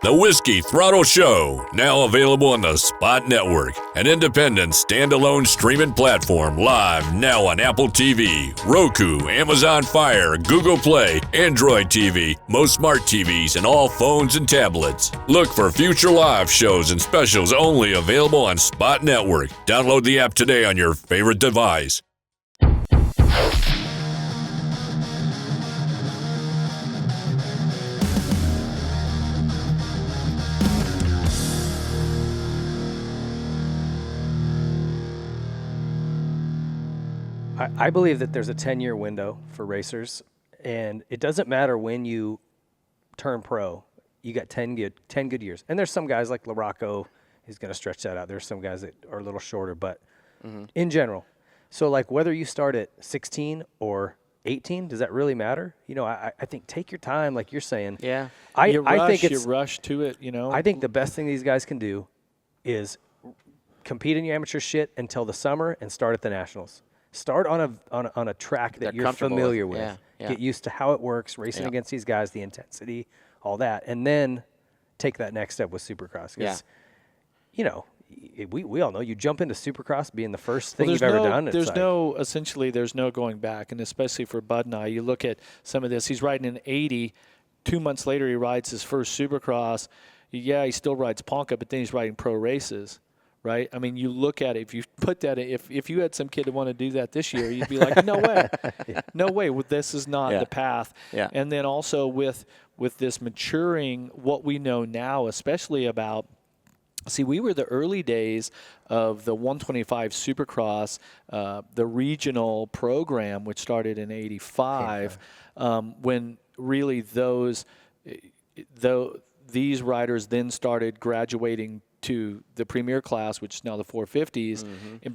The Whiskey Throttle Show, now available on the Spot Network, an independent, standalone streaming platform live now on Apple TV, Roku, Amazon Fire, Google Play, Android TV, most smart TVs, and all phones and tablets. Look for future live shows and specials only available on Spot Network. Download the app today on your favorite device. I believe that there's a 10-year window for racers, and it doesn't matter when you turn pro. You got 10 good years. And there's some guys like LaRocco, he's going to stretch that out. There's some guys that are a little shorter, but in general. So, like, whether you start at 16 or 18, does that really matter? You know, I think take your time, like you're saying. Yeah. You rush to it, you know. I think the best thing these guys can do is compete in your amateur shit until the summer and start at the Nationals. Start on a track that you're familiar with. Yeah. Get used to how it works, racing against these guys, the intensity, all that, and then take that next step with Supercross. Because, you know, we all know you jump into Supercross being the first thing you've ever done. There's no going back, and especially for Bud and I, you look at some of this. He's riding an 80. 2 months later, he rides his first Supercross. Yeah, he still rides Ponca, but then he's riding pro races. Right? I mean, you look at it, if you put that, if you had some kid that wanted to do that this year, you'd be like, no way. No way. This is not the path. Yeah. And then also with this maturing, what we know now, especially about, we were the early days of the 125 Supercross, the regional program, which started in 85, when really these riders then started graduating to the premier class, which is now the 450s,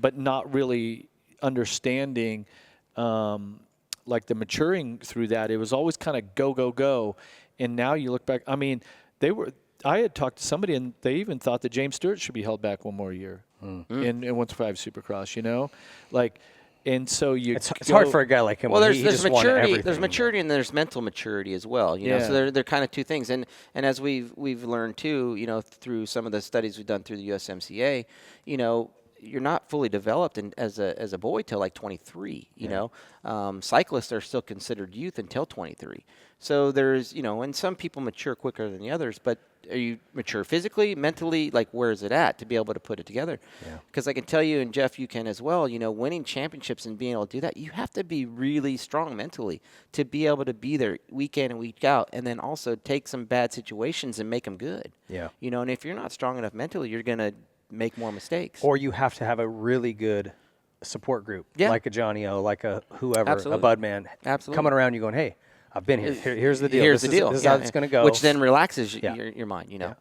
but not really understanding like the maturing through that. It was always kind of go. And now you look back, I mean, I had talked to somebody and they even thought that James Stewart should be held back one more year in 125 Supercross, you know? Like, and so it's hard for a guy like him. Well, there's maturity. There's maturity and there's mental maturity as well. You know, so they're kind of two things. And as we've learned too, you know, through some of the studies we've done through the USMCA, you know, you're not fully developed as a boy till like 23. You know, cyclists are still considered youth until 23. So there's, you know, and some people mature quicker than the others, but are you mature physically, mentally? Like, where is it at to be able to put it together? Because I can tell you, and Jeff, you can as well, you know, winning championships and being able to do that, you have to be really strong mentally to be able to be there week in and week out, and then also take some bad situations and make them good. You know, and if you're not strong enough mentally, you're going to make more mistakes. Or you have to have a really good support group, like a Johnny O, like a whoever, a Budman, coming around you going, hey, I've been here. Here's the deal. Here's the deal. This is how it's going to go. Which then relaxes your mind, you know.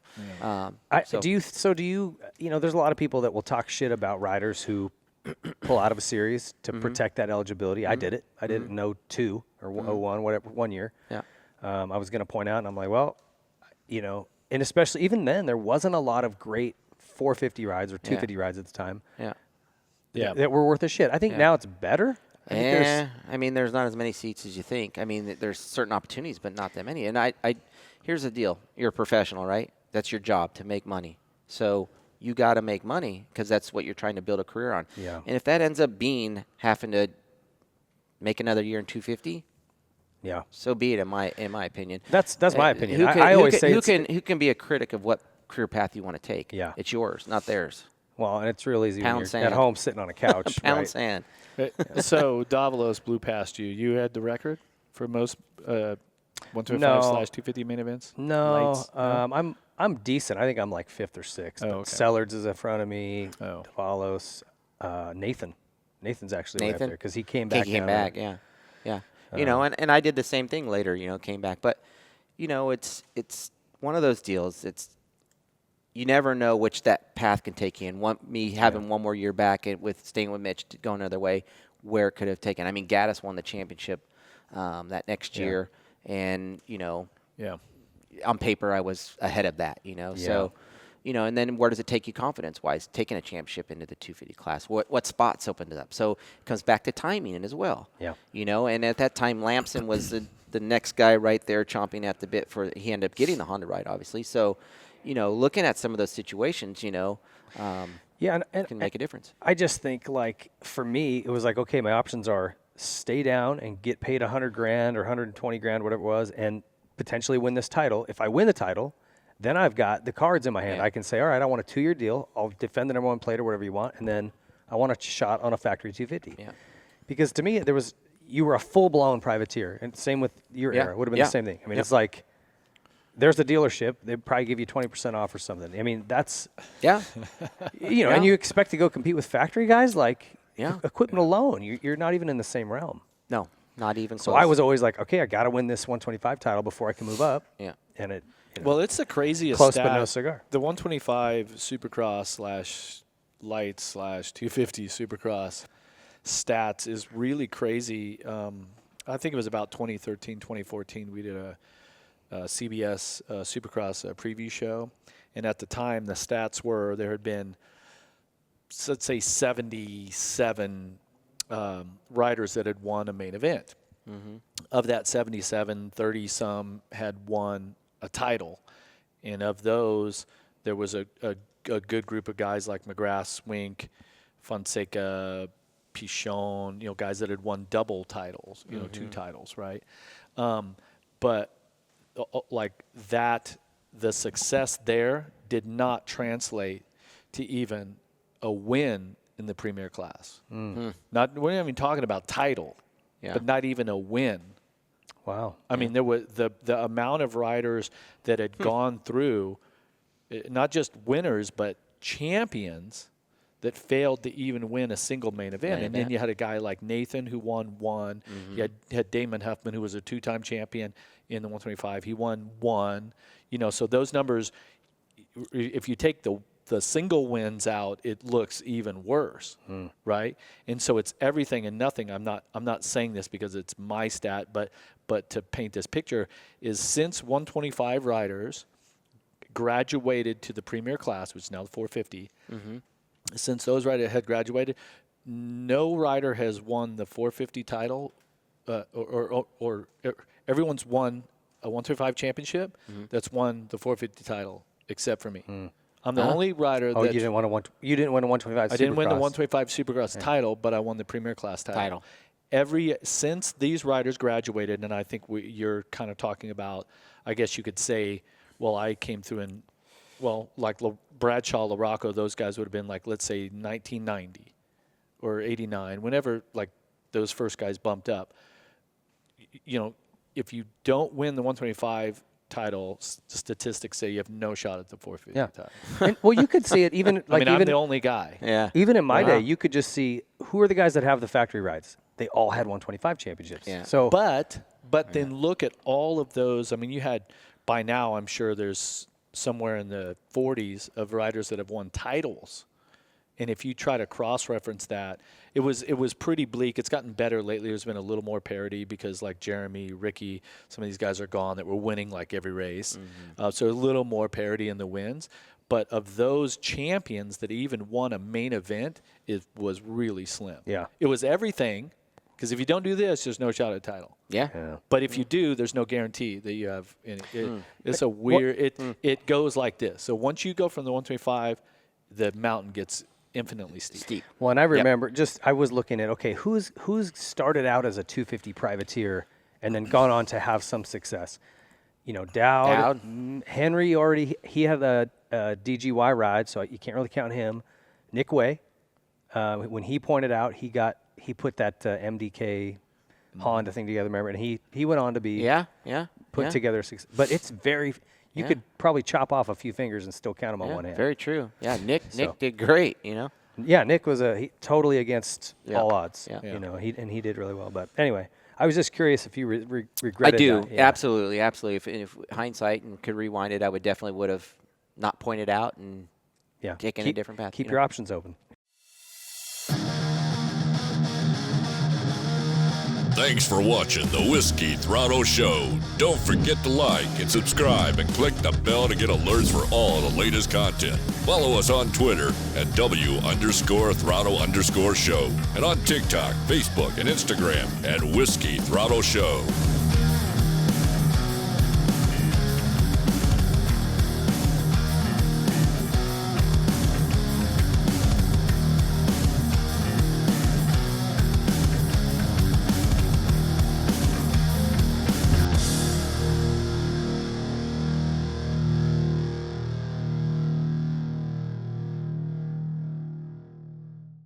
Do you, you know, there's a lot of people that will talk shit about riders who pull out of a series to protect that eligibility. I did it. I did it in 02 or 01, whatever, 1 year. I was going to point out, and I'm like, well, you know, and especially even then, there wasn't a lot of great 450 rides or 250 rides at the time that were worth a shit. I think now it's better. I mean, there's not as many seats as you think. I mean, there's certain opportunities, but not that many. And here's the deal. You're a professional, right? That's your job, to make money. So you got to make money because that's what you're trying to build a career on. And if that ends up being having to make another year in 250, so be it. In my opinion, that's my opinion. I always say who can be a critic of what career path you want to take? It's yours, not theirs. Well, and it's real easy when you're sand. at home sitting on a couch. Pound sand. So Davalos blew past you. You had the record for most 125/250 main events. No, I'm decent. I think I'm like 5th or 6th. Sellards is in front of me. Davalos, Nathan's actually right there because he came back. He came back. Yeah. You know, and I did the same thing later. You know, came back, but you know, it's one of those deals. You never know which that path can take you. And me having one more year back with staying with Mitch to go another way, where it could have taken. I mean, Gaddis won the championship that next year, and you know, on paper I was ahead of that. You know, so you know, and then where does it take you confidence-wise? Taking a championship into the 250 class, what spots opened it up? So it comes back to timing as well. You know, and at that time Lamson was the next guy right there chomping at the bit for he ended up getting the Honda ride, obviously. So, looking at some of those situations, yeah, can make a difference. I just think, like, for me, it was like, okay, my options are stay down and get paid $100,000 or $120,000, whatever it was, and potentially win this title. If I win the title, then I've got the cards in my hand. Yeah. I can say, all right, I want a 2-year deal. I'll defend the number 1 plate or whatever you want, and then I want a shot on a factory 250. Yeah. Because to me, you were a full-blown privateer, and same with your era. It would have been the same thing. I mean, it's like there's the dealership. They'd probably give you 20% off or something. I mean, that's and you expect to go compete with factory guys like equipment alone. You're not even in the same realm. No, not even So close. I was always like, okay, I got to win this 125 title before I can move up. Yeah. And it. Well, it's the craziest Close stat. but no cigar. The 125 Supercross / light / 250 Supercross stats is really crazy. I think it was about 2013, 2014. We did a CBS Supercross preview show, and at the time the stats were there had been, let's say, 77 riders that had won a main event. Mm-hmm. Of that 77, 30-some had won a title, and of those, there was a good group of guys like McGrath, Swink, Fonseca, Pichon, guys that had won double titles, 2 titles, right? But like that, the success there did not translate to even a win in the premier class. We're not even talking about title, but not even a win. Wow. I mean, there was the amount of riders that had gone through, not just winners, but champions that failed to even win a single main event. And then you had a guy like Nathan who won one. You had Damon Huffman, who was a 2-time champion in the 125. He won one. So those numbers, if you take the single wins out, it looks even worse, right? And so it's everything and nothing. I'm not saying this because it's my stat, but to paint this picture is since 125 riders graduated to the premier class, which is now the 450, since those riders had graduated, no rider has won the 450 title, or everyone's won a 125 championship that's won the 450 title except for me. I'm the only rider that you didn't win a 125 Supercross. I didn't win the 125 Supercross title, but I won the Premier Class title. Since these riders graduated, and I think you're kind of talking about, I guess you could say, well, I came through in, like Bradshaw, LaRocco, those guys would have been like, let's say 1990 or 89, whenever like those first guys bumped up. If you don't win the 125 title, statistics say you have no shot at the 450 title. And, you could see it even like I'm the only guy. Yeah. Even in my day, you could just see who are the guys that have the factory rides. They all had 125 championships. Yeah. So, but then look at all of those. I mean, you had by now. I'm sure there's somewhere in the 40s of riders that have won titles. And if you try to cross-reference that, it was pretty bleak. It's gotten better lately. There's been a little more parity because like Jeremy, Ricky, some of these guys are gone that were winning like every race. So a little more parity in the wins. But of those champions that even won a main event, it was really slim. Yeah. It was everything, because if you don't do this, there's no shot at a title. Yeah. But if you do, there's no guarantee that you have any. It's a weird – it goes like this. So once you go from the 125, the mountain gets – infinitely steep. Well, and I remember I was looking at, okay, who's started out as a 250 privateer and then gone on to have some success? Dowd. Henry he had a DGY ride, so you can't really count him. Nick Way, when he pointed out, he put that MDK Honda thing together, remember? And he went on to be put together. But it's very – you could probably chop off a few fingers and still count them on one hand. Very true. Yeah, Nick did great, Yeah, Nick was totally against all odds. Yeah. He did really well. But anyway, I was just curious if you regretted I do. that. Yeah. Absolutely. If hindsight and could rewind it, I would have not pointed out and taken a different path. Keep your options open. Thanks for watching the Whiskey Throttle Show. Don't forget to like and subscribe and click the bell to get alerts for all the latest content. Follow us on Twitter at W_Throttle_Show and on TikTok, Facebook, and Instagram at Whiskey Throttle Show.